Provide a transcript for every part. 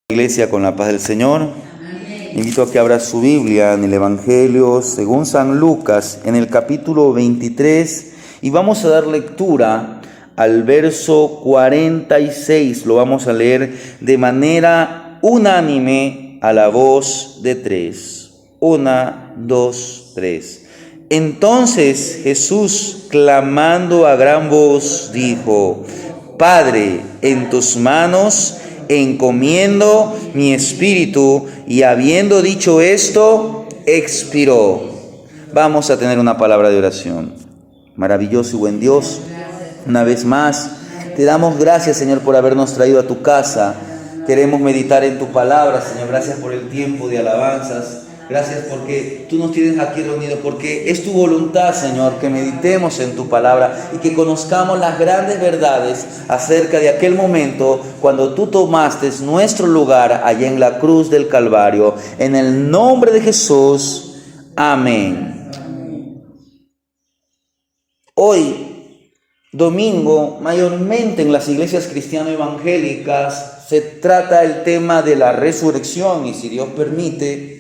Iglesia, con la paz del Señor. Invito a que abra su Biblia en el Evangelio según San Lucas, en el capítulo 23, y vamos a dar lectura al verso 46. Lo vamos a leer de manera unánime a la voz de tres. 1, 2, 3. Entonces Jesús, clamando a gran voz, dijo: Padre, en tus manos encomiendo mi espíritu. Y habiendo dicho esto, expiró. Vamos a tener una palabra de oración. Maravilloso y buen Dios, una vez más te damos gracias, Señor, por habernos traído a tu casa. Queremos meditar en tu palabra, Señor. Gracias por el tiempo de alabanzas. Gracias porque tú nos tienes aquí reunidos, porque es tu voluntad, Señor, que meditemos en tu palabra y que conozcamos las grandes verdades acerca de aquel momento cuando tú tomaste nuestro lugar allá en la cruz del Calvario. En el nombre de Jesús, amén. Hoy, domingo, mayormente en las iglesias cristiano-evangélicas se trata el tema de la resurrección, y si Dios permite,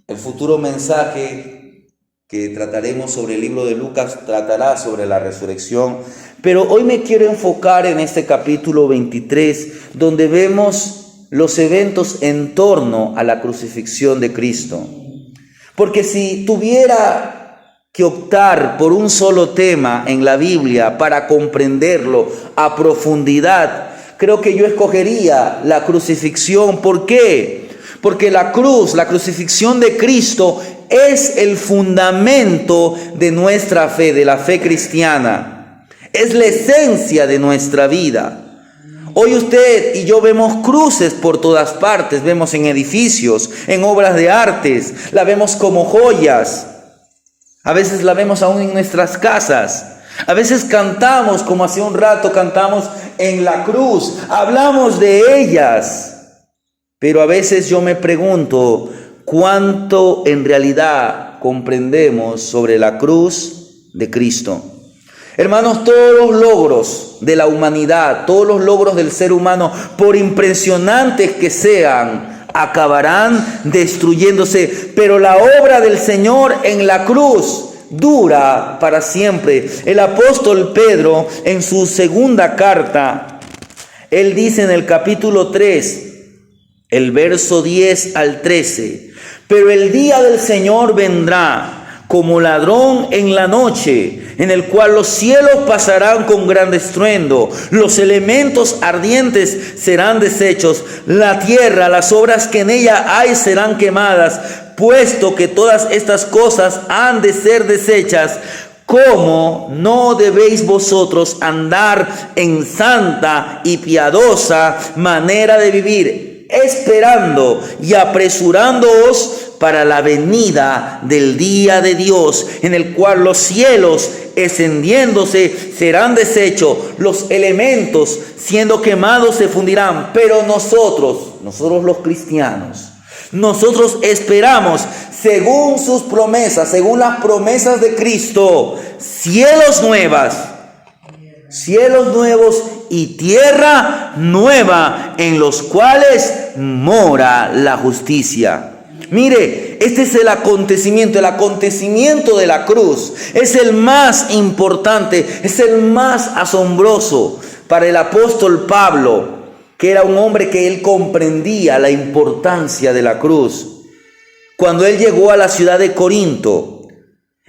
el futuro mensaje que trataremos sobre el libro de Lucas tratará sobre la resurrección. Pero hoy me quiero enfocar en este capítulo 23, donde vemos los eventos en torno a la crucifixión de Cristo. Porque si tuviera que optar por un solo tema en la Biblia para comprenderlo a profundidad, creo que yo escogería la crucifixión. ¿Por qué? Porque la cruz, la crucifixión de Cristo, es el fundamento de nuestra fe, de la fe cristiana. Es la esencia de nuestra vida. Hoy usted y yo vemos cruces por todas partes. Vemos en edificios, en obras de artes. La vemos como joyas. A veces la vemos aún en nuestras casas. A veces cantamos, como hace un rato cantamos en la cruz. Hablamos de ellas. Pero a veces yo me pregunto, ¿cuánto en realidad comprendemos sobre la cruz de Cristo? Hermanos, todos los logros de la humanidad, todos los logros del ser humano, por impresionantes que sean, acabarán destruyéndose. Pero la obra del Señor en la cruz dura para siempre. El apóstol Pedro, en su segunda carta, él dice en el capítulo 3, el verso 10 al 13, pero el día del Señor vendrá como ladrón en la noche, en el cual los cielos pasarán con gran estruendo, los elementos ardientes serán deshechos, la tierra, las obras que en ella hay serán quemadas, puesto que todas estas cosas han de ser deshechas. ¿Cómo no debéis vosotros andar en santa y piadosa manera de vivir, esperando y apresurándoos para la venida del día de Dios, en el cual los cielos encendiéndose serán deshechos, los elementos siendo quemados se fundirán? Pero nosotros los cristianos, nosotros esperamos, según sus promesas, según las promesas de Cristo, cielos nuevos y tierra nueva, en los cuales mora la justicia. Mire, este es el acontecimiento de la cruz. Es el más importante, es el más asombroso para el apóstol Pablo, que era un hombre que él comprendía la importancia de la cruz. Cuando él llegó a la ciudad de Corinto,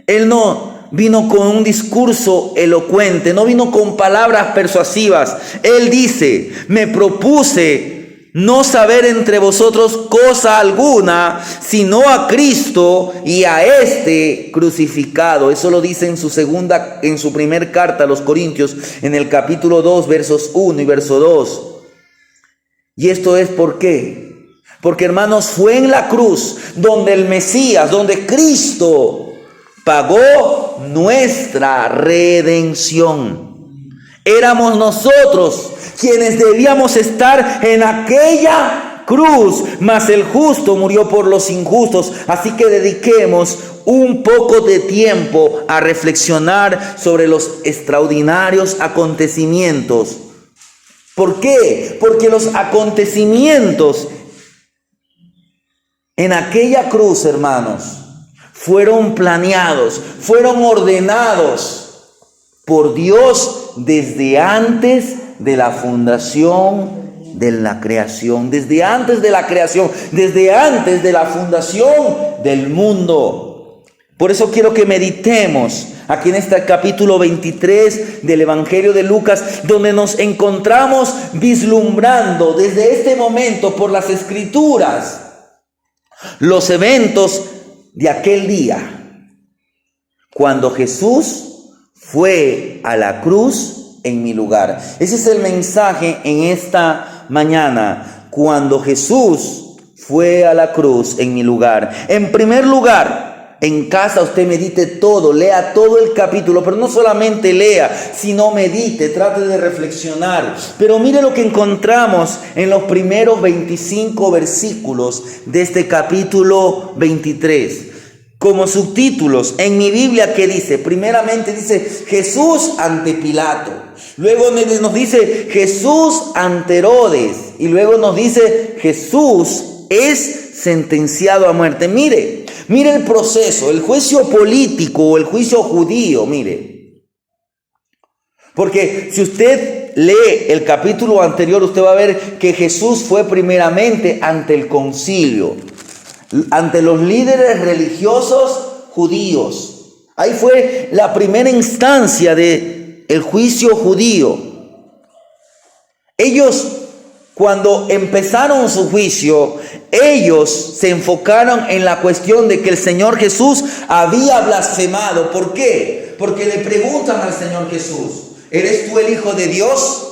él no vino con un discurso elocuente, no vino con palabras persuasivas. Él dice: me propuse no saber entre vosotros cosa alguna, sino a Cristo y a este crucificado. Eso lo dice en su primer carta a los Corintios, en el capítulo 2, versos 1 y verso 2. ¿Y esto es por qué? Porque, hermanos, fue en la cruz donde el Mesías, donde Cristo pagó nuestra redención. Éramos nosotros quienes debíamos estar en aquella cruz, mas el justo murió por los injustos. Así que dediquemos un poco de tiempo a reflexionar sobre los extraordinarios acontecimientos ¿Por qué? Porque los acontecimientos en aquella cruz, hermanos, fueron planeados, fueron ordenados por Dios desde antes de la fundación de la creación, desde antes de la creación, desde antes de la fundación del mundo. Por eso quiero que meditemos aquí en este capítulo 23 del Evangelio de Lucas, donde nos encontramos vislumbrando desde este momento por las Escrituras los eventos de aquel día, cuando Jesús fue a la cruz en mi lugar. Ese es el mensaje en esta mañana, cuando Jesús fue a la cruz en mi lugar. En primer lugar, en casa usted medite todo, lea todo el capítulo, pero no solamente lea, sino medite, trate de reflexionar. Pero mire lo que encontramos en los primeros 25 versículos de este capítulo 23. Como subtítulos en mi Biblia, ¿qué dice? Primeramente dice Jesús ante Pilato. Luego nos dice Jesús ante Herodes. Y luego nos dice Jesús es sentenciado a muerte. Mire el proceso, el juicio político o el juicio judío, mire. Porque si usted lee el capítulo anterior, usted va a ver que Jesús fue primeramente ante el concilio, ante los líderes religiosos judíos. Ahí fue la primera instancia del juicio judío. Ellos, cuando empezaron su juicio, ellos se enfocaron en la cuestión de que el Señor Jesús había blasfemado. ¿Por qué? Porque le preguntan al Señor Jesús, ¿eres tú el Hijo de Dios?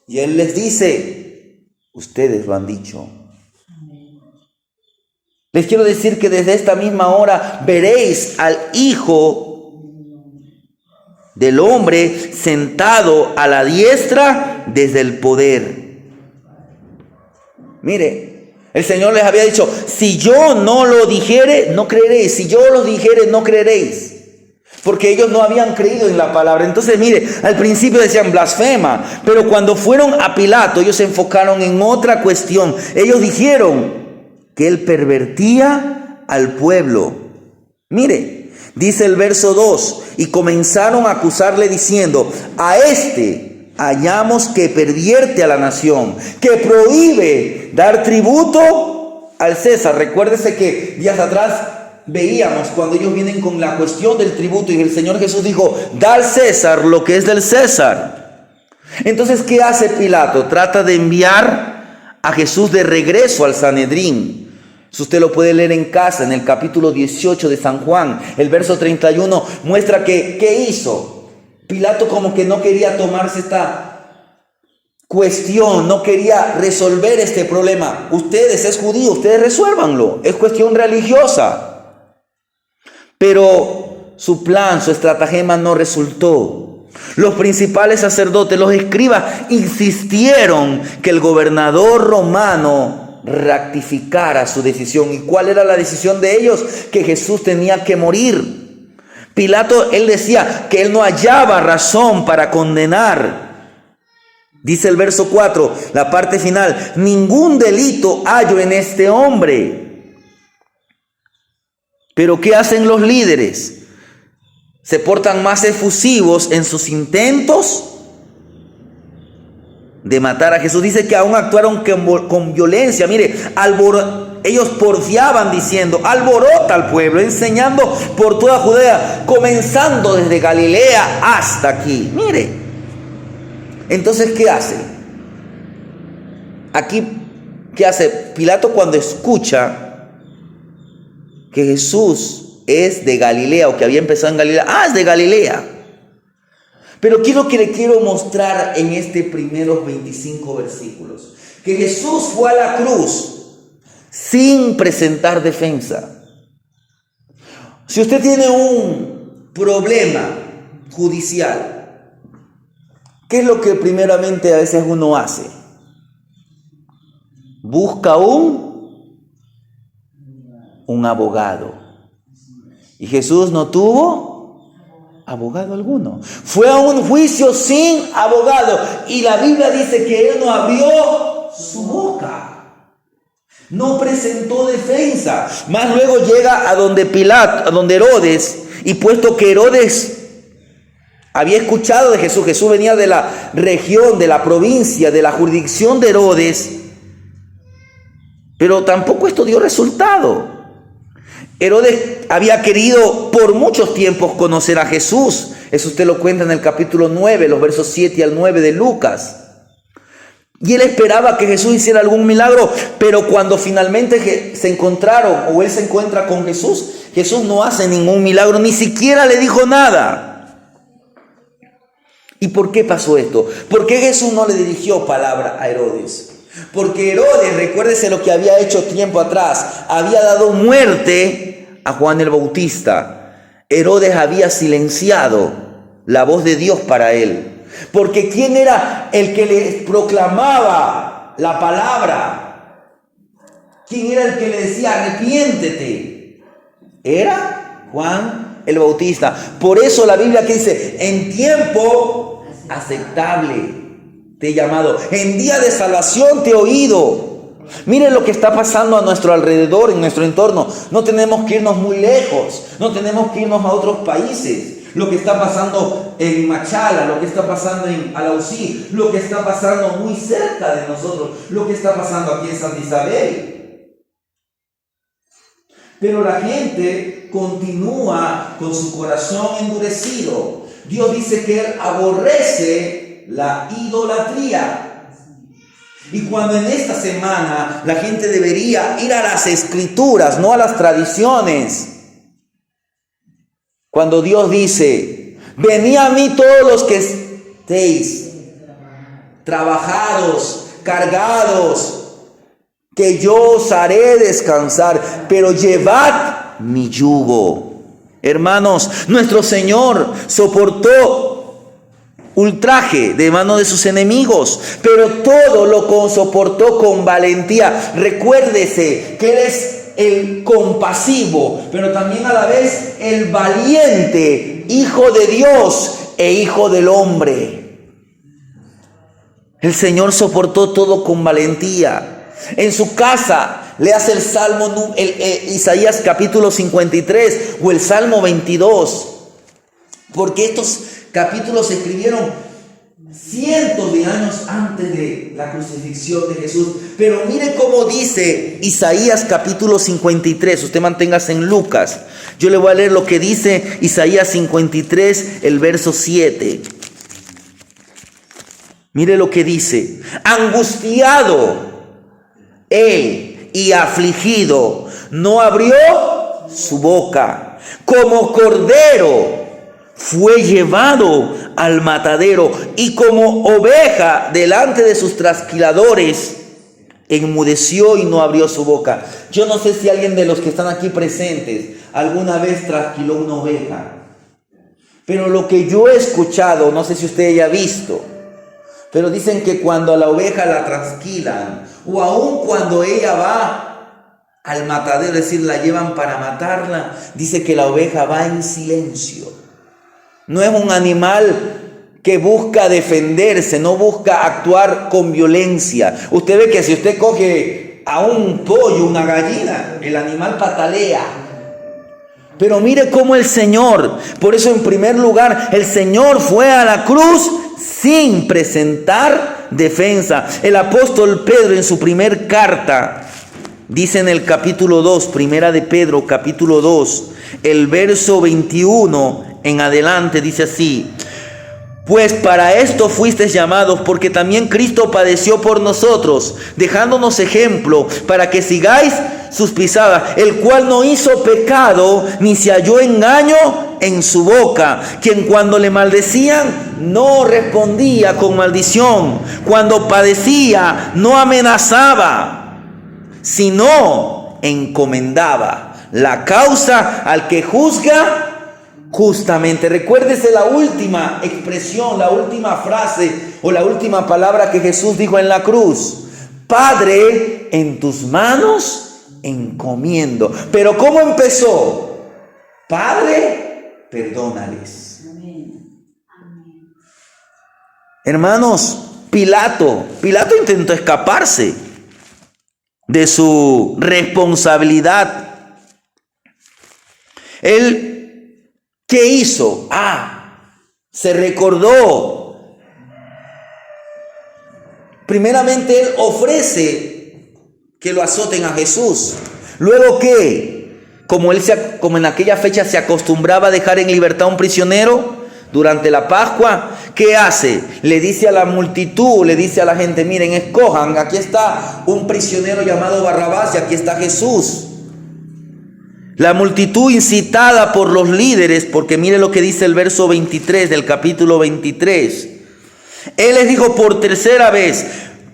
Y Él les dice, ustedes lo han dicho. Les quiero decir que desde esta misma hora veréis al Hijo del Hombre sentado a la diestra desde el poder. Mire, el Señor les había dicho, si yo no lo dijere, no creeréis. Si yo lo dijere, no creeréis. Porque ellos no habían creído en la palabra. Entonces, mire, al principio decían blasfema. Pero cuando fueron a Pilato, ellos se enfocaron en otra cuestión. Ellos dijeron que él pervertía al pueblo. Mire, dice el verso 2, y comenzaron a acusarle diciendo, a este hallamos que pervierte a la nación, que prohíbe dar tributo al César. Recuérdese que días atrás veíamos cuando ellos vienen con la cuestión del tributo y el Señor Jesús dijo, da al César lo que es del César. Entonces, ¿qué hace Pilato? Trata de enviar a Jesús de regreso al Sanedrín. Si usted lo puede leer en casa, en el capítulo 18 de San Juan, el verso 31, muestra que, ¿qué hizo? Pilato como que no quería tomarse esta cuestión, no quería resolver este problema. Ustedes, es judío, ustedes resuélvanlo, es cuestión religiosa. Pero su plan, su estratagema no resultó. Los principales sacerdotes, los escribas, insistieron que el gobernador romano rectificara su decisión. ¿Y cuál era la decisión de ellos? Que Jesús tenía que morir. Pilato, él decía que él no hallaba razón para condenar. Dice el verso 4, la parte final, ningún delito hallo en este hombre. Pero ¿qué hacen los líderes? Se portan más efusivos en sus intentos de matar a Jesús. Dice que aún actuaron con violencia. Mire, ellos porfiaban diciendo, alborota al pueblo, enseñando por toda Judea, comenzando desde Galilea hasta aquí. Mire, entonces, ¿qué hace? Aquí, ¿qué hace Pilato cuando escucha que Jesús es de Galilea o que había empezado en Galilea? Ah, es de Galilea. Pero ¿qué es lo que le quiero mostrar en estos primeros 25 versículos? Que Jesús fue a la cruz sin presentar defensa. Si usted tiene un problema judicial, ¿qué es lo que primeramente a veces uno hace? Busca un abogado. Y Jesús no tuvo abogado alguno. Fue a un juicio sin abogado. Y la Biblia dice que él no abrió su boca. No presentó defensa. Más luego llega a donde Pilato, a donde Herodes, y puesto que Herodes había escuchado de Jesús, Jesús venía de la región, de la provincia, de la jurisdicción de Herodes, pero tampoco esto dio resultado. Herodes había querido por muchos tiempos conocer a Jesús. Eso usted lo cuenta en el capítulo 9, los versos 7 al 9 de Lucas. Y él esperaba que Jesús hiciera algún milagro, pero cuando finalmente se encontraron, o él se encuentra con Jesús, Jesús no hace ningún milagro, ni siquiera le dijo nada. ¿Y por qué pasó esto? ¿Por qué Jesús no le dirigió palabra a Herodes? Porque Herodes, recuérdese lo que había hecho tiempo atrás, había dado muerte a Juan el Bautista. Herodes había silenciado la voz de Dios para él. Porque ¿quién era el que le proclamaba la palabra? ¿Quién era el que le decía arrepiéntete? Era Juan el Bautista. Por eso la Biblia que dice, en tiempo aceptable te he llamado, en día de salvación te he oído. Miren lo que está pasando a nuestro alrededor, en nuestro entorno. No tenemos que irnos muy lejos, no tenemos que irnos a otros países. Lo que está pasando en Machala, lo que está pasando en Alausí, lo que está pasando muy cerca de nosotros, lo que está pasando aquí en Santa Isabel. Pero la gente continúa con su corazón endurecido. Dios dice que Él aborrece la idolatría. Y cuando en esta semana la gente debería ir a las escrituras, no a las tradiciones. Cuando Dios dice, venid a mí todos los que estéis trabajados, cargados, que yo os haré descansar, pero llevad mi yugo. Hermanos, nuestro Señor soportó ultraje de mano de sus enemigos, pero todo lo soportó con valentía. Recuérdese que Él es el compasivo, pero también a la vez el valiente, Hijo de Dios e Hijo del hombre. El Señor soportó todo con valentía. En su casa le hace el Salmo, Isaías capítulo 53 o el Salmo 22, porque estos capítulos se escribieron cientos de años antes de la crucifixión de Jesús. Pero mire cómo dice Isaías capítulo 53. Usted manténgase en Lucas. Yo le voy a leer lo que dice Isaías 53, el verso 7. Mire lo que dice. Angustiado él y afligido, no abrió su boca. Como cordero fue llevado al matadero, y como oveja delante de sus trasquiladores, enmudeció y no abrió su boca. Yo no sé si alguien de los que están aquí presentes alguna vez trasquiló una oveja, pero lo que yo he escuchado, no sé si usted haya visto, pero dicen que cuando a la oveja la trasquilan, o aún cuando ella va al matadero, es decir, la llevan para matarla, dice que la oveja va en silencio. No es un animal que busca defenderse, no busca actuar con violencia. Usted ve que si usted coge a un pollo, una gallina, el animal patalea. Pero mire cómo el Señor, por eso en primer lugar, el Señor fue a la cruz sin presentar defensa. El apóstol Pedro en su primer carta, dice en el capítulo 2, primera de Pedro, capítulo 2, el verso 21 en adelante, dice así: pues para esto fuisteis llamados, porque también Cristo padeció por nosotros, dejándonos ejemplo, para que sigáis sus pisadas, el cual no hizo pecado, ni se halló engaño en su boca, quien cuando le maldecían, no respondía con maldición, cuando padecía, no amenazaba, sino encomendaba la causa al que juzga justamente. Recuérdese la última expresión, la última frase o la última palabra que Jesús dijo en la cruz: Padre, en tus manos encomiendo. Pero ¿cómo empezó? Padre, perdónales. Hermanos, Pilato intentó escaparse de su responsabilidad. Él, ¿qué hizo? Se recordó. Primeramente él ofrece que lo azoten a Jesús. Luego, ¿qué? Como en aquella fecha se acostumbraba a dejar en libertad a un prisionero durante la Pascua, ¿qué hace? Le dice a la multitud, le dice a la gente: miren, escojan, aquí está un prisionero llamado Barrabás y aquí está Jesús. La multitud, incitada por los líderes, porque mire lo que dice el verso 23 del capítulo 23. Él les dijo por tercera vez: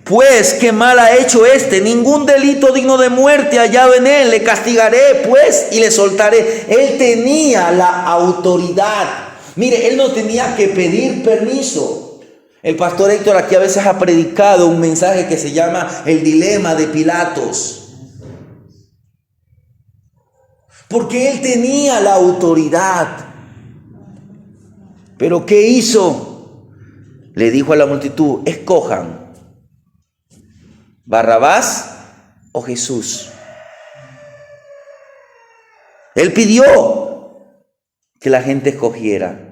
pues qué mal ha hecho este, ningún delito digno de muerte hallado en él, le castigaré pues y le soltaré. Él tenía la autoridad. Mire, él no tenía que pedir permiso. El pastor Héctor aquí a veces ha predicado un mensaje que se llama el dilema de Pilatos. Porque él tenía la autoridad. Pero ¿qué hizo? Le dijo a la multitud: escojan, Barrabás o Jesús. Él pidió que la gente escogiera.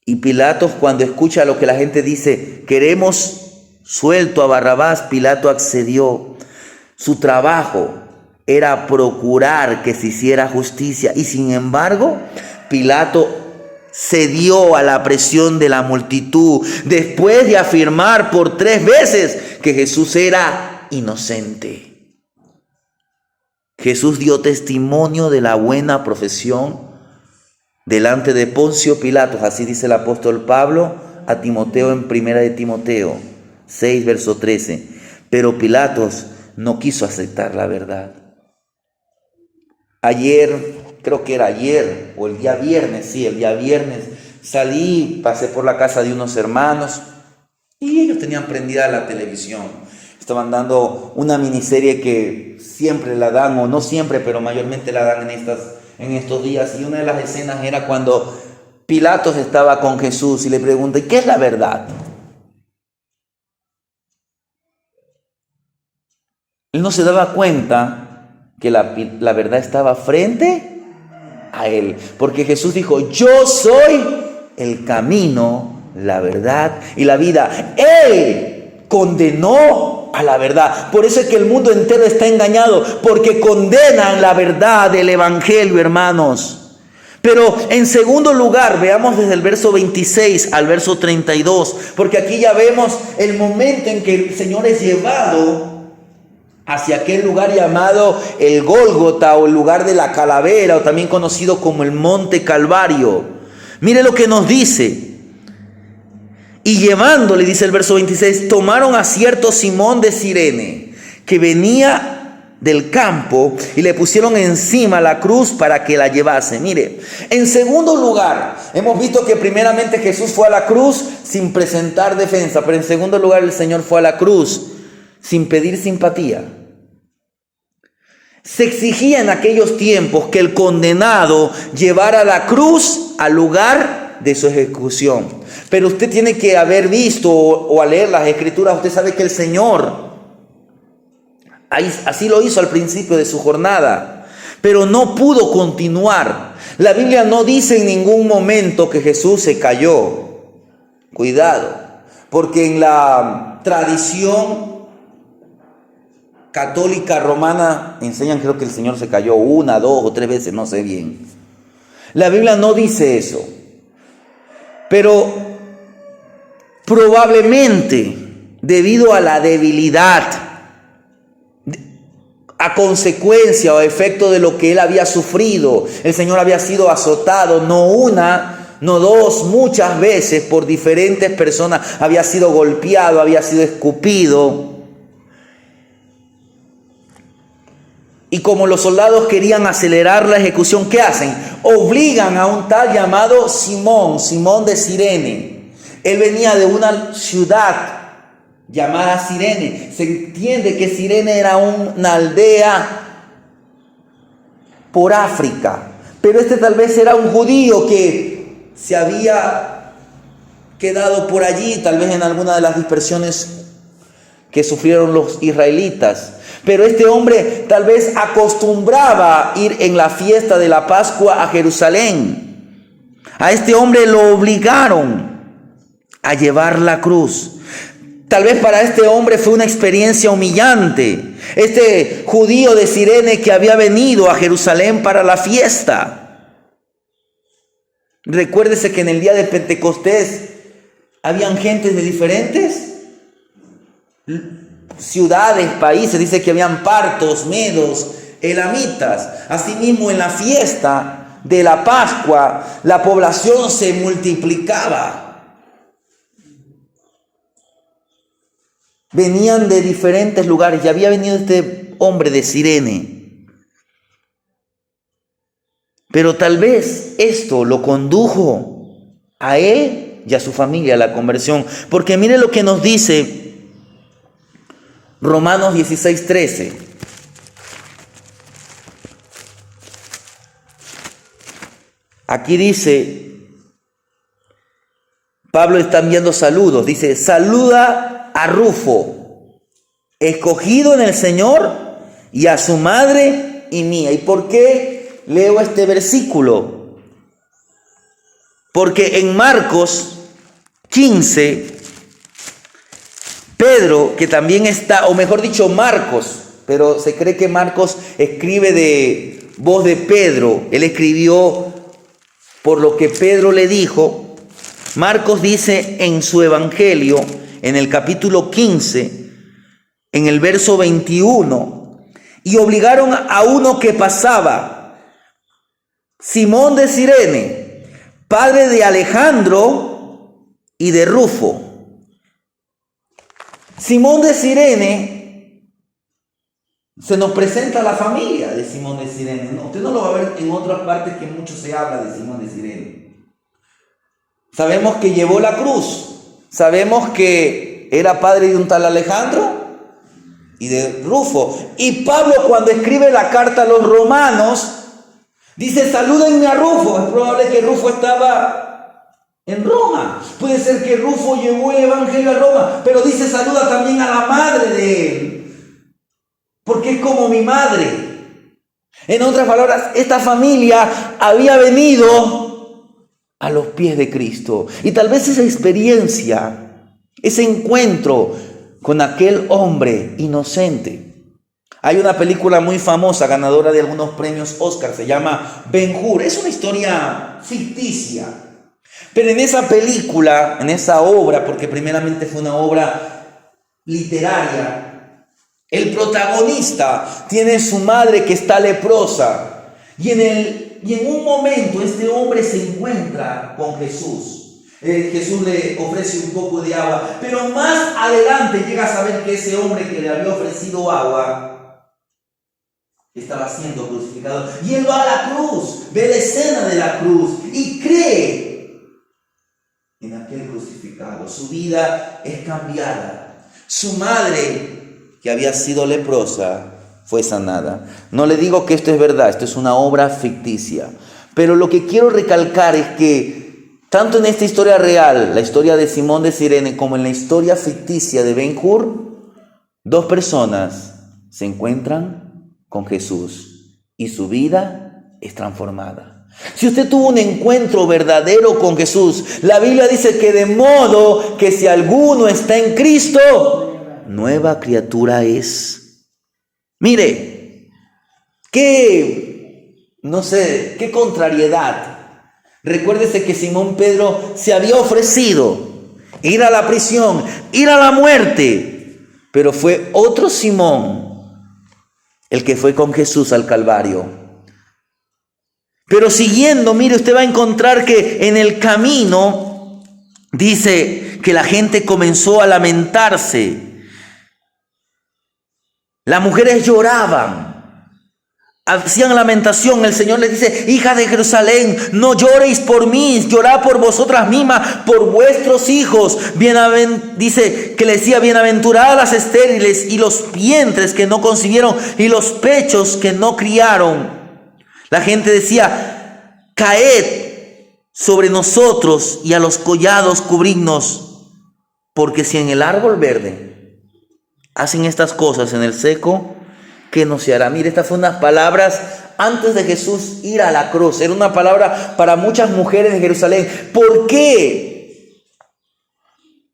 Y Pilatos, cuando escucha lo que la gente dice: queremos suelto a Barrabás, Pilato accedió. Su trabajo era procurar que se hiciera justicia, y sin embargo Pilato cedió a la presión de la multitud después de afirmar por 3 veces que Jesús era inocente. Jesús dio testimonio de la buena profesión delante de Poncio Pilatos, así dice el apóstol Pablo a Timoteo en 1 de Timoteo 6, verso 13. Pero Pilatos no quiso aceptar la verdad. Creo que era ayer o el día viernes, salí, pasé por la casa de unos hermanos y ellos tenían prendida la televisión. Estaban dando una miniserie que siempre la dan, o no siempre, pero mayormente la dan en estos días. Y una de las escenas era cuando Pilatos estaba con Jesús y le pregunta: ¿qué es la verdad? Él no se daba cuenta que la verdad estaba frente a él, porque Jesús dijo: yo soy el camino, la verdad y la vida. Él condenó a la verdad. Por eso es que el mundo entero está engañado, porque condenan la verdad del evangelio, hermanos. Pero en segundo lugar, veamos desde el verso 26 al verso 32, porque aquí ya vemos el momento en que el Señor es llevado hacia aquel lugar llamado el Gólgota, o el lugar de la calavera, o también conocido como el Monte Calvario. Mire lo que nos dice: y llevándole, dice el verso 26, tomaron a cierto Simón de Cirene, que venía del campo, y le pusieron encima la cruz para que la llevase. Mire, en segundo lugar, hemos visto que primeramente Jesús fue a la cruz sin presentar defensa, pero en segundo lugar el Señor fue a la cruz sin pedir simpatía. Se exigía en aquellos tiempos que el condenado llevara la cruz al lugar de su ejecución. Pero usted tiene que haber visto, o al leer las Escrituras, usted sabe que el Señor así lo hizo al principio de su jornada, pero no pudo continuar. La Biblia no dice en ningún momento que Jesús se cayó. Cuidado, porque en la tradición católica romana enseñan, creo que el Señor se cayó 1, 2 o 3 veces, no sé bien. La Biblia no dice eso, pero probablemente debido a la debilidad, a consecuencia o efecto de lo que él había sufrido, el Señor había sido azotado, no una, no dos, muchas veces por diferentes personas, había sido golpeado, había sido escupido. Y como los soldados querían acelerar la ejecución, ¿qué hacen? Obligan a un tal llamado Simón de Cirene. Él venía de una ciudad llamada Cirene. Se entiende que Cirene era una aldea por África. Pero este tal vez era un judío que se había quedado por allí, tal vez en alguna de las dispersiones que sufrieron los israelitas. Pero este hombre tal vez acostumbraba ir en la fiesta de la Pascua a Jerusalén. A este hombre lo obligaron a llevar la cruz. Tal vez para este hombre fue una experiencia humillante. Este judío de Cirene que había venido a Jerusalén para la fiesta. Recuérdese que en el día de Pentecostés habían gentes de diferentes ciudades, países. Dice que habían partos, medos, elamitas. Asimismo, en la fiesta de la Pascua, la población se multiplicaba. Venían de diferentes lugares y había venido este hombre de Cirene. Pero tal vez esto lo condujo a él y a su familia a la conversión. Porque mire lo que nos dice Romanos 16:13. Aquí dice, Pablo está enviando saludos. Dice, saluda a Rufo, escogido en el Señor, y a su madre y mía. ¿Y por qué leo este versículo? Porque en Marcos 15, Pedro, que también está, o mejor dicho, Marcos, pero se cree que Marcos escribe de voz de Pedro. Él escribió por lo que Pedro le dijo. Marcos dice en su evangelio, en el capítulo 15, en el verso 21, y obligaron a uno que pasaba, Simón de Cirene, padre de Alejandro y de Rufo. Simón de Cirene, se nos presenta la familia de Simón de Cirene. No, usted no lo va a ver en otras partes que mucho se habla de Simón de Cirene. Sabemos que llevó la cruz. Sabemos que era padre de un tal Alejandro y de Rufo. Y Pablo, cuando escribe la carta a los romanos, dice, salúdenme a Rufo. Es probable que Rufo estaba en Roma. Puede ser que Rufo llevó el evangelio a Roma, pero dice, saluda también a la madre de él, porque es como mi madre. En otras palabras, esta familia había venido a los pies de Cristo. Y tal vez esa experiencia, ese encuentro con aquel hombre inocente. Hay una película muy famosa, ganadora de algunos premios Oscar, se llama Ben-Hur. Es una historia ficticia. Pero en esa película, en esa obra, porque primeramente fue una obra literaria, el protagonista tiene su madre que está leprosa. Y en un momento este hombre se encuentra con Jesús. Jesús le ofrece un poco de agua, pero más adelante llega a saber que ese hombre que le había ofrecido agua estaba siendo crucificado. Y él va a la cruz, ve la escena de la cruz y cree en aquel crucificado. Su vida es cambiada. Su madre, que había sido leprosa, fue sanada. No le digo que esto es verdad, esto es una obra ficticia. Pero lo que quiero recalcar es que tanto en esta historia real, la historia de Simón de Cirene, como en la historia ficticia de Ben-Hur, dos personas se encuentran con Jesús y su vida es transformada. Si usted tuvo un encuentro verdadero con Jesús, la Biblia dice que de modo que si alguno está en Cristo, nueva criatura es. Mire, qué contrariedad. Recuérdese que Simón Pedro se había ofrecido ir a la prisión, ir a la muerte, pero fue otro Simón el que fue con Jesús al Calvario. Pero siguiendo, mire, usted va a encontrar que en el camino dice que la gente comenzó a lamentarse. Las mujeres lloraban, hacían lamentación. El Señor les dice, hijas de Jerusalén, no lloréis por mí, llorad por vosotras mismas, por vuestros hijos. Dice que le decía, bienaventuradas las estériles y los vientres que no concibieron y los pechos que no criaron. La gente decía, caed sobre nosotros y a los collados cubrirnos, porque si en el árbol verde hacen estas cosas en el seco, ¿qué no se hará? Mire, estas son unas palabras antes de Jesús ir a la cruz. Era una palabra para muchas mujeres de Jerusalén. ¿Por qué?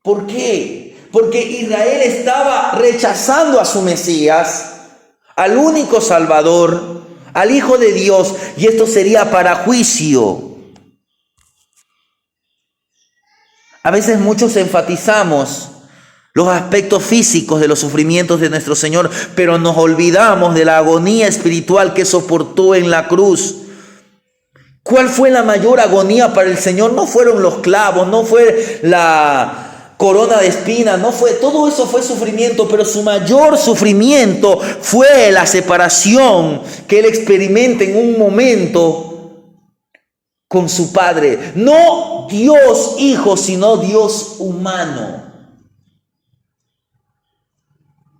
¿Por qué? Porque Israel estaba rechazando a su Mesías, al único Salvador, al Hijo de Dios, y esto sería para juicio. A veces muchos enfatizamos los aspectos físicos de los sufrimientos de nuestro Señor, pero nos olvidamos de la agonía espiritual que soportó en la cruz. ¿Cuál fue la mayor agonía para el Señor? No fueron los clavos, no fue la corona de espinas, no fue, todo eso fue sufrimiento, pero su mayor sufrimiento fue la separación que Él experimenta en un momento con su Padre. No Dios Hijo, sino Dios humano.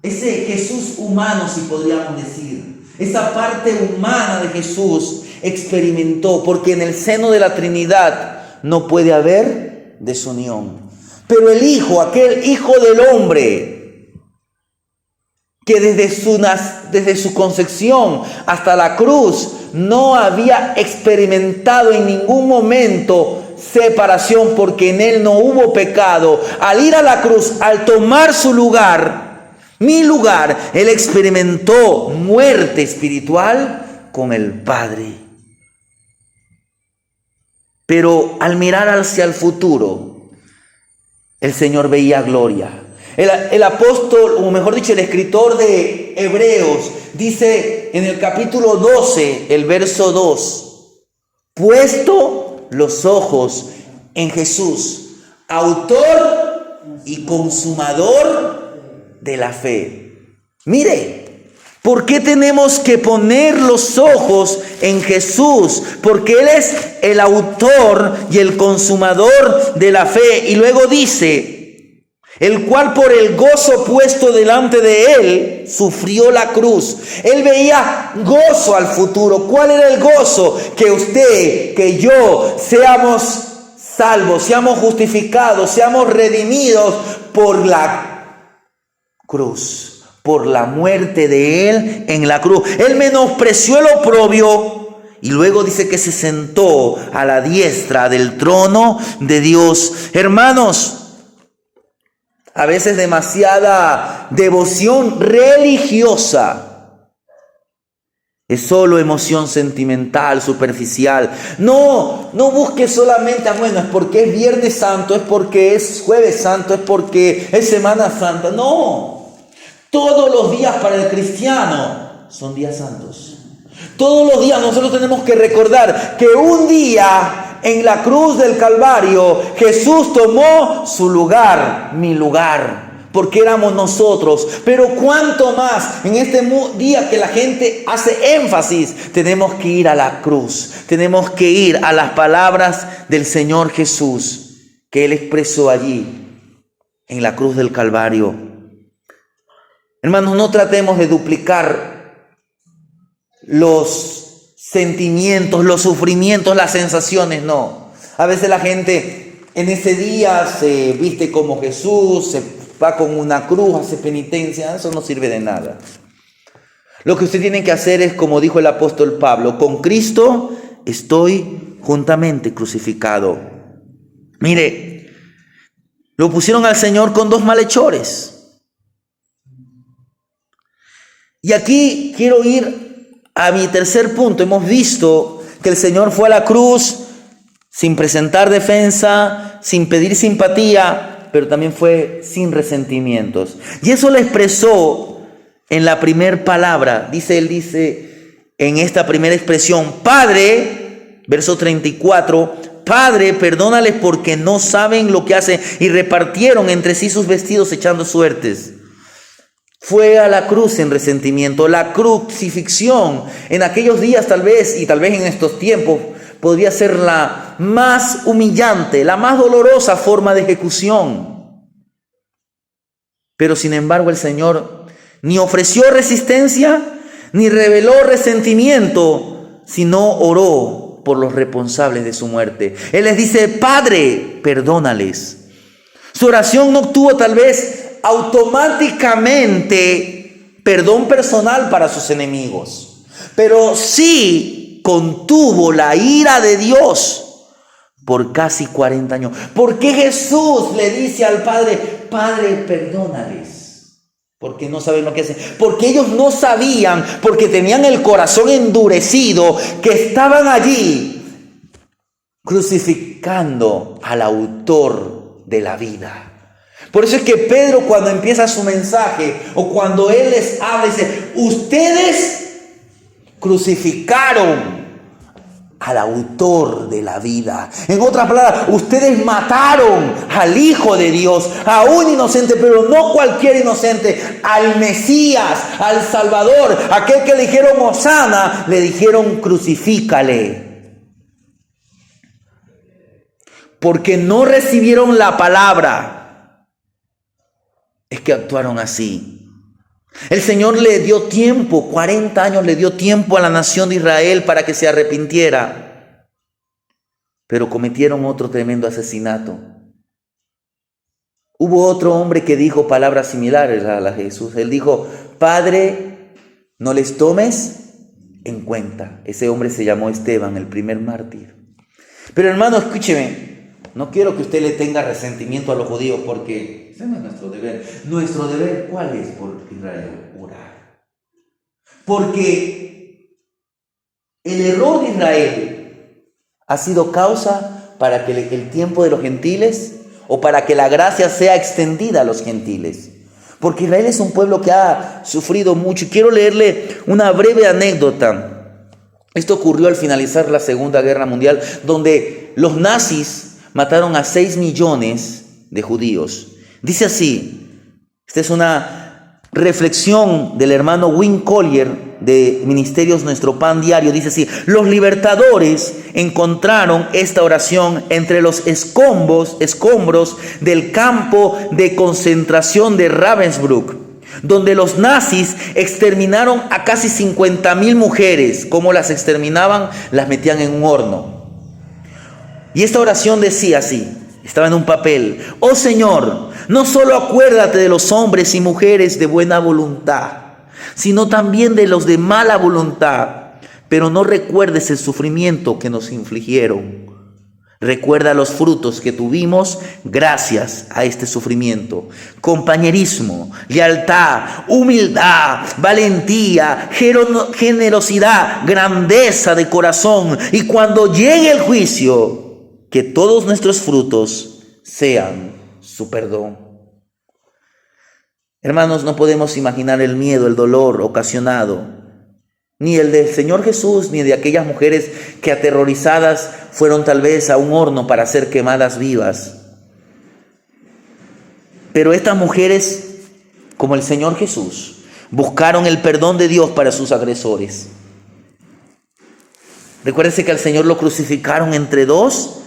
Ese Jesús humano, si podríamos decir, esa parte humana de Jesús experimentó, porque en el seno de la Trinidad no puede haber desunión. Pero el Hijo, aquel Hijo del hombre, que desde su concepción hasta la cruz no había experimentado en ningún momento separación, porque en Él no hubo pecado, al ir a la cruz, al tomar su lugar, mi lugar, Él experimentó muerte espiritual con el Padre. Pero al mirar hacia el futuro, el Señor veía gloria. El apóstol, o mejor dicho, el escritor de Hebreos, dice en el capítulo 12, el verso 2, puesto los ojos en Jesús, autor y consumador de la fe. Mire, ¿por qué tenemos que poner los ojos en Jesús? Porque Él es el autor y el consumador de la fe. Y luego dice, el cual por el gozo puesto delante de Él, sufrió la cruz. Él veía gozo al futuro. ¿Cuál era el gozo? Que usted, que yo, seamos salvos, seamos justificados, seamos redimidos por la cruz, por la muerte de Él en la cruz. Él menospreció el oprobio y luego dice que se sentó a la diestra del trono de Dios. Hermanos, a veces demasiada devoción religiosa es solo emoción sentimental, superficial. No busque solamente, bueno, es porque es Viernes Santo, es porque es Jueves Santo, es porque es Semana Santa. No, todos los días para el cristiano son días santos. Todos los días nosotros tenemos que recordar que un día en la cruz del Calvario Jesús tomó su lugar, mi lugar, porque éramos nosotros. Pero cuánto más en este día que la gente hace énfasis, tenemos que ir a la cruz, tenemos que ir a las palabras del Señor Jesús que Él expresó allí en la cruz del Calvario. Hermanos, no tratemos de duplicar los sentimientos, los sufrimientos, las sensaciones, no. A veces la gente en ese día se viste como Jesús, se va con una cruz, hace penitencia, eso no sirve de nada. Lo que usted tiene que hacer es, como dijo el apóstol Pablo, con Cristo estoy juntamente crucificado. Mire, lo pusieron al Señor con dos malhechores. Y aquí quiero ir a mi tercer punto. Hemos visto que el Señor fue a la cruz sin presentar defensa, sin pedir simpatía, pero también fue sin resentimientos. Y eso lo expresó en la primera palabra. Él dice en esta primera expresión, Padre, verso 34, Padre, perdónales porque no saben lo que hacen. Y repartieron entre sí sus vestidos echando suertes. Fue a la cruz en resentimiento. La crucifixión en aquellos días tal vez, y tal vez en estos tiempos, podría ser la más humillante, la más dolorosa forma de ejecución. Pero sin embargo el Señor ni ofreció resistencia, ni reveló resentimiento, sino oró por los responsables de su muerte. Él les dice: Padre, perdónales. Su oración no obtuvo tal vez automáticamente perdón personal para sus enemigos, pero sí contuvo la ira de Dios por casi 40 años. ¿Por qué Jesús le dice al Padre: Padre, perdónales? Porque no saben lo que hacen. Porque ellos no sabían, porque tenían el corazón endurecido, que estaban allí crucificando al autor de la vida. Por eso es que Pedro, cuando empieza su mensaje, o cuando él les habla, dice: ustedes crucificaron al autor de la vida. En otras palabras, ustedes mataron al Hijo de Dios, a un inocente, pero no cualquier inocente, al Mesías, al Salvador, aquel que le dijeron Hosana, le dijeron: crucifícale. Porque no recibieron la palabra, es que actuaron así. El Señor le dio tiempo, 40 años le dio tiempo a la nación de Israel para que se arrepintiera. Pero cometieron otro tremendo asesinato. Hubo otro hombre que dijo palabras similares a las de Jesús. Él dijo: Padre, no les tomes en cuenta. Ese hombre se llamó Esteban, el primer mártir. Pero hermano, escúcheme. No quiero que usted le tenga resentimiento a los judíos, porque ese no es nuestro deber. Nuestro deber, ¿cuál es por Israel? Orar. Porque el error de Israel ha sido causa para que el tiempo de los gentiles, o para que la gracia sea extendida a los gentiles. Porque Israel es un pueblo que ha sufrido mucho. Y quiero leerle una breve anécdota. Esto ocurrió al finalizar la Segunda Guerra Mundial, donde los nazis mataron a 6 millones de judíos. Dice así, esta es una reflexión del hermano Win Collier de Ministerios Nuestro Pan Diario. Dice así: los libertadores encontraron esta oración entre los escombros del campo de concentración de Ravensbrück, donde los nazis exterminaron a casi 50,000 mujeres. ¿Cómo las exterminaban? Las metían en un horno. Y esta oración decía así, estaba en un papel: oh Señor, no solo acuérdate de los hombres y mujeres de buena voluntad, sino también de los de mala voluntad, pero no recuerdes el sufrimiento que nos infligieron. Recuerda los frutos que tuvimos gracias a este sufrimiento: compañerismo, lealtad, humildad, valentía, generosidad, grandeza de corazón. Y cuando llegue el juicio, que todos nuestros frutos sean su perdón. Hermanos, no podemos imaginar el miedo, el dolor ocasionado, ni el del Señor Jesús, ni de aquellas mujeres que aterrorizadas fueron tal vez a un horno para ser quemadas vivas. Pero estas mujeres, como el Señor Jesús, buscaron el perdón de Dios para sus agresores. Recuérdense que al Señor lo crucificaron entre 2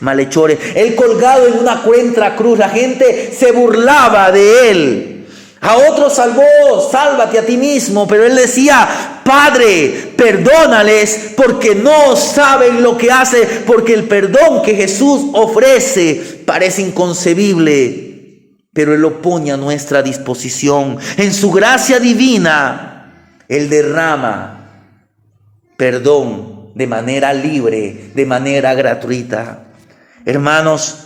malhechores. Él colgado en una cruenta cruz, la gente se burlaba de él. A otros salvó: sálvate a ti mismo. Pero él decía: Padre, perdónales, porque no saben lo que hace. Porque el perdón que Jesús ofrece parece inconcebible, pero él lo pone a nuestra disposición. En su gracia divina, él derrama perdón de manera libre, de manera gratuita. Hermanos,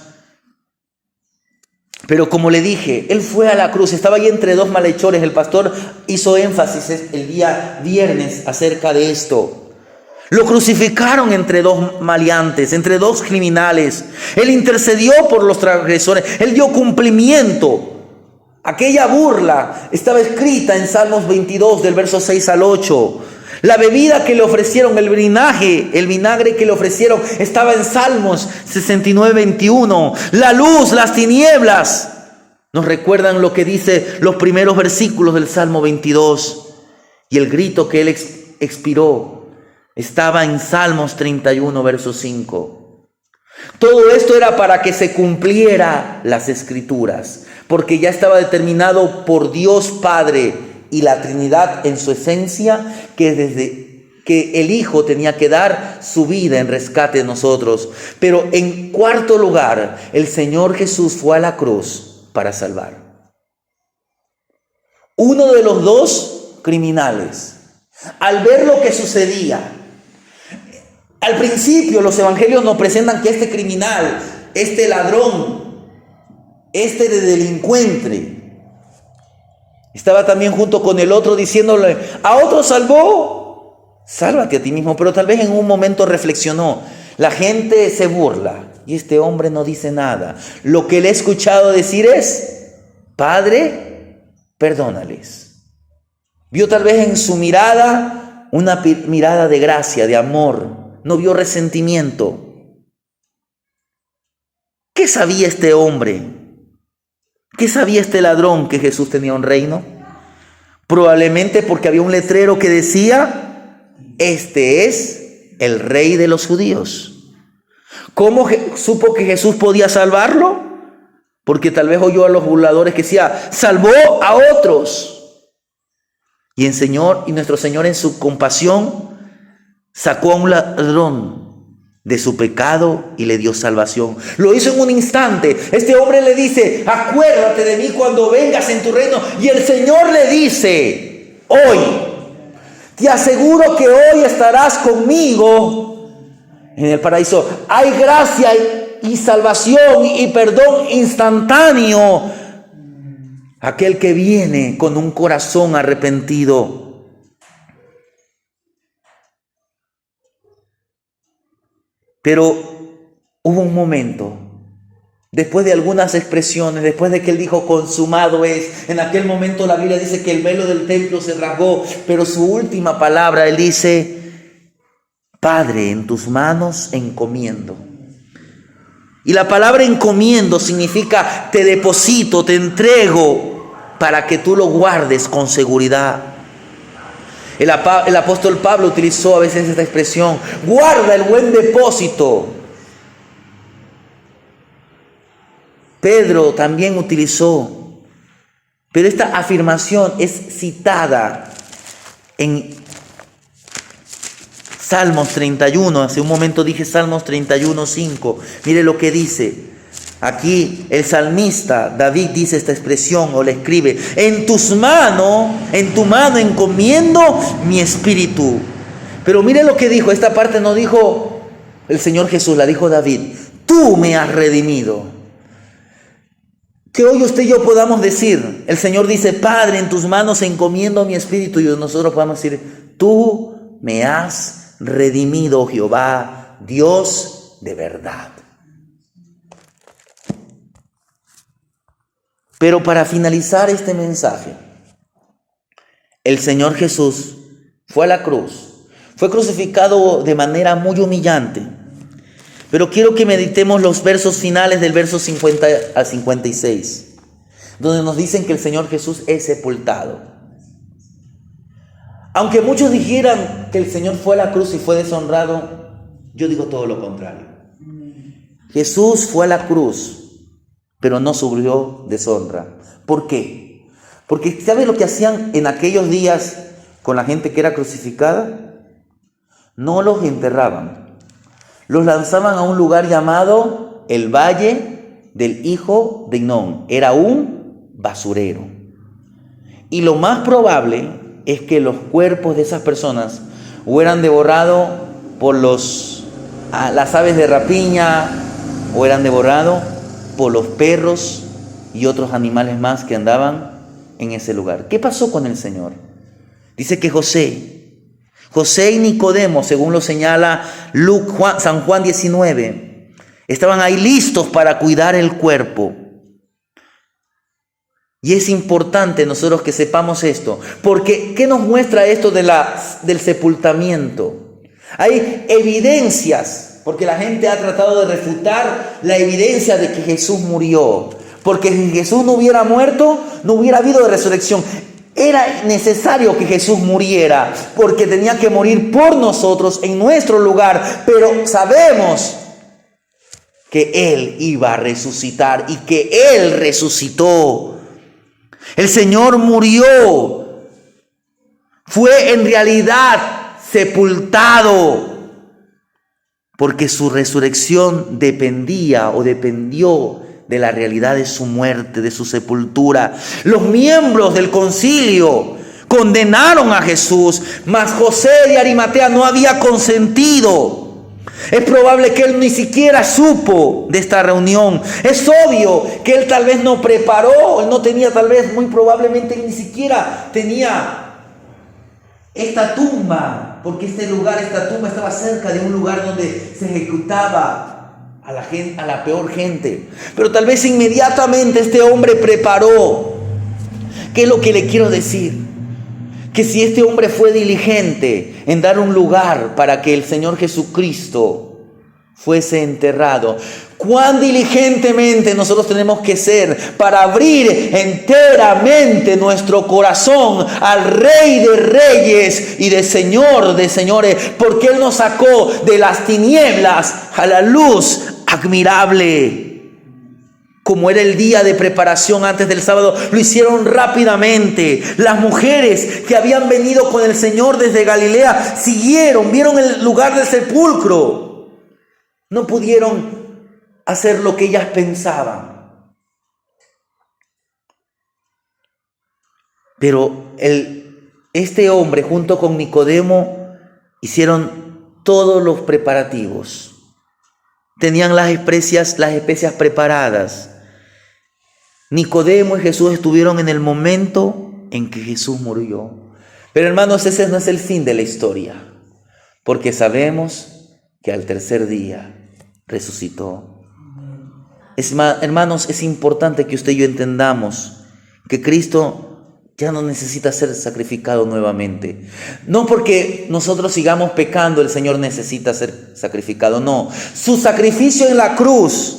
pero como le dije, él fue a la cruz, estaba ahí entre 2 malhechores. El pastor hizo énfasis el día viernes acerca de esto. Lo crucificaron entre 2 maleantes, entre 2 criminales. Él intercedió por los transgresores, él dio cumplimiento. Aquella burla estaba escrita en Salmos 22, del verso 6 al 8. La bebida que le ofrecieron, el vinagre que le ofrecieron, estaba en Salmos 69, 21. La luz, las tinieblas, nos recuerdan lo que dice los primeros versículos del Salmo 22. Y el grito que él expiró estaba en Salmos 31, verso 5. Todo esto era para que se cumpliera las Escrituras, porque ya estaba determinado por Dios Padre y la Trinidad en su esencia, que que el Hijo tenía que dar su vida en rescate de nosotros. Pero en cuarto lugar, el Señor Jesús fue a la cruz para salvar. Uno de los dos criminales, al ver lo que sucedía, al principio los evangelios nos presentan que este criminal, este ladrón, este delincuente, estaba también junto con el otro diciéndole: a otro salvó, sálvate a ti mismo. Pero tal vez en un momento reflexionó: la gente se burla y este hombre no dice nada. Lo que le he escuchado decir es: Padre, perdónales. Vio tal vez en su mirada una mirada de gracia, de amor. No vio resentimiento. ¿Qué sabía este hombre? ¿Qué sabía este ladrón que Jesús tenía un reino? Probablemente porque había un letrero que decía: este es el rey de los judíos. ¿Cómo supo que Jesús podía salvarlo? Porque tal vez oyó a los burladores que decía: salvó a otros. Y nuestro Señor en su compasión sacó a un ladrón de su pecado y le dio salvación. Lo hizo en un instante. Este hombre le dice: acuérdate de mí cuando vengas en tu reino. Y el Señor le dice: hoy, te aseguro que hoy estarás conmigo en el paraíso. Hay gracia y salvación y perdón instantáneo. Aquel que viene con un corazón arrepentido. Pero hubo un momento, después de algunas expresiones, después de que él dijo: consumado es. En aquel momento la Biblia dice que el velo del templo se rasgó, pero su última palabra, él dice: Padre, en tus manos encomiendo. Y la palabra encomiendo significa: te deposito, te entrego para que tú lo guardes con seguridad. El apóstol Pablo utilizó a veces esta expresión: guarda el buen depósito. Pedro también utilizó. Pero esta afirmación es citada en Salmos 31. Hace un momento dije Salmos 31:5. Mire lo que dice. Aquí el salmista David dice esta expresión, o le escribe: en tu mano encomiendo mi espíritu. Pero mire lo que dijo. Esta parte no dijo el Señor Jesús, la dijo David: tú me has redimido. Que hoy usted y yo podamos decir, el Señor dice: Padre, en tus manos encomiendo mi espíritu. Y nosotros podamos decir: tú me has redimido, Jehová, Dios de verdad. Pero para finalizar este mensaje, el Señor Jesús fue a la cruz, fue crucificado de manera muy humillante. Pero quiero que meditemos los versos finales del verso 50 al 56, donde nos dicen que el Señor Jesús es sepultado. Aunque muchos dijeran que el Señor fue a la cruz y fue deshonrado, yo digo todo lo contrario. Jesús fue a la cruz, pero no sufrió deshonra. ¿Por qué? Porque ¿sabe lo que hacían en aquellos días con la gente que era crucificada? No los enterraban. Los lanzaban a un lugar llamado el Valle del Hijo de Hinnom. Era un basurero. Y lo más probable es que los cuerpos de esas personas o eran devorados por las aves de rapiña, o eran devorados por los perros y otros animales más que andaban en ese lugar. ¿Qué pasó con el Señor? Dice que José y Nicodemo, según lo señala San Juan 19, estaban ahí listos para cuidar el cuerpo. Y es importante nosotros que sepamos esto, porque ¿qué nos muestra esto del sepultamiento? Hay evidencias. Porque la gente ha tratado de refutar la evidencia de que Jesús murió. Porque si Jesús no hubiera muerto, no hubiera habido resurrección. Era necesario que Jesús muriera, porque tenía que morir por nosotros en nuestro lugar. Pero sabemos que Él iba a resucitar y que Él resucitó. El Señor murió. Fue en realidad sepultado, porque su resurrección dependió de la realidad de su muerte, de su sepultura. Los miembros del concilio condenaron a Jesús, mas José de Arimatea no había consentido. Es probable que él ni siquiera supo de esta reunión. Es obvio que él tal vez no preparó, él no tenía, tal vez, muy probablemente él ni siquiera tenía esta tumba, porque esta tumba estaba cerca de un lugar donde se ejecutaba a la peor gente. Pero tal vez inmediatamente este hombre preparó. ¿Qué es lo que le quiero decir? Que si este hombre fue diligente en dar un lugar para que el Señor Jesucristo fuese enterrado, cuán diligentemente nosotros tenemos que ser para abrir enteramente nuestro corazón al Rey de Reyes y de Señor de Señores, porque Él nos sacó de las tinieblas a la luz admirable. Como era el día de preparación antes del sábado, lo hicieron rápidamente. Las mujeres que habían venido con el Señor desde Galilea vieron el lugar del sepulcro. No pudieron hacer lo que ellas pensaban. Pero este hombre junto con Nicodemo hicieron todos los preparativos. Tenían las especias preparadas. Nicodemo y Jesús estuvieron en el momento en que Jesús murió. Pero hermanos, ese no es el fin de la historia, porque sabemos que al tercer día resucitó. Hermanos, es importante que usted y yo entendamos que Cristo ya no necesita ser sacrificado nuevamente. No porque nosotros sigamos pecando, el Señor necesita ser sacrificado. No, su sacrificio en la cruz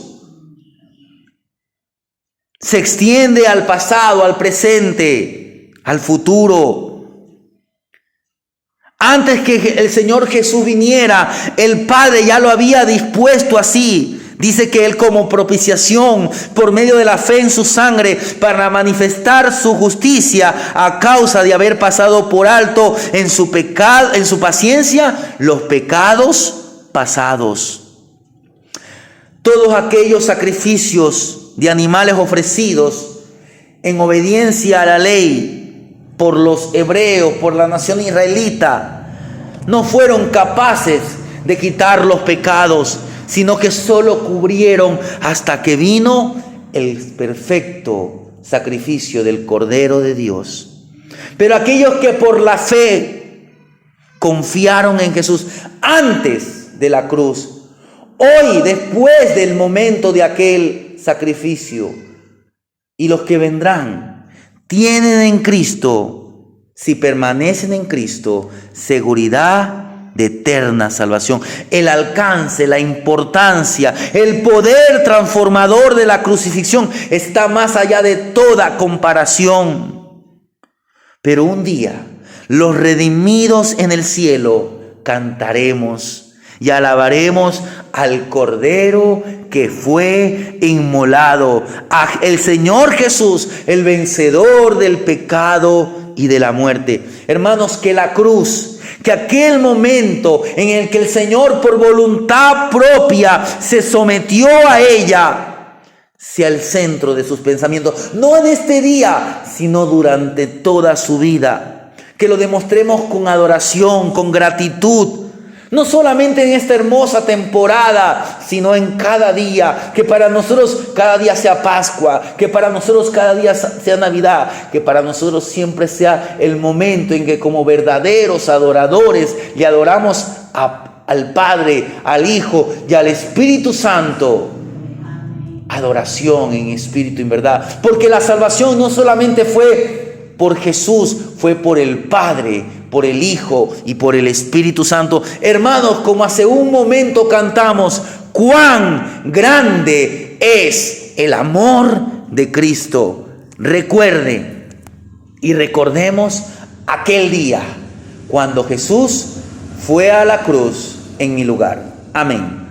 se extiende al pasado, al presente, al futuro. Antes que el Señor Jesús viniera, el Padre ya lo había dispuesto así. Dice que Él, como propiciación por medio de la fe en su sangre, para manifestar su justicia a causa de haber pasado por alto en su paciencia los pecados pasados. Todos aquellos sacrificios de animales ofrecidos en obediencia a la ley por los hebreos, por la nación israelita, no fueron capaces de quitar los pecados, sino que solo cubrieron hasta que vino el perfecto sacrificio del Cordero de Dios. Pero aquellos que por la fe confiaron en Jesús antes de la cruz, hoy, después del momento de aquel sacrificio, y los que vendrán, tienen en Cristo, si permanecen en Cristo, seguridad de eterna salvación. El alcance, la importancia, el poder transformador de la crucifixión está más allá de toda comparación. Pero un día, los redimidos en el cielo cantaremos y alabaremos al Cordero que fue inmolado, el Señor Jesús, el vencedor del pecado y de la muerte. Hermanos, que la cruz, que aquel momento en el que el Señor por voluntad propia se sometió a ella, sea el centro de sus pensamientos, no en este día, sino durante toda su vida. Que lo demostremos con adoración, con gratitud, no solamente en esta hermosa temporada, sino en cada día. Que para nosotros cada día sea Pascua, que para nosotros cada día sea Navidad, que para nosotros siempre sea el momento en que como verdaderos adoradores le adoramos al Padre, al Hijo y al Espíritu Santo. Adoración en espíritu y en verdad, porque la salvación no solamente fue por Jesús, fue por el Padre, por el Hijo y por el Espíritu Santo. Hermanos, como hace un momento cantamos, cuán grande es el amor de Cristo. Recuerde y recordemos aquel día cuando Jesús fue a la cruz en mi lugar. Amén.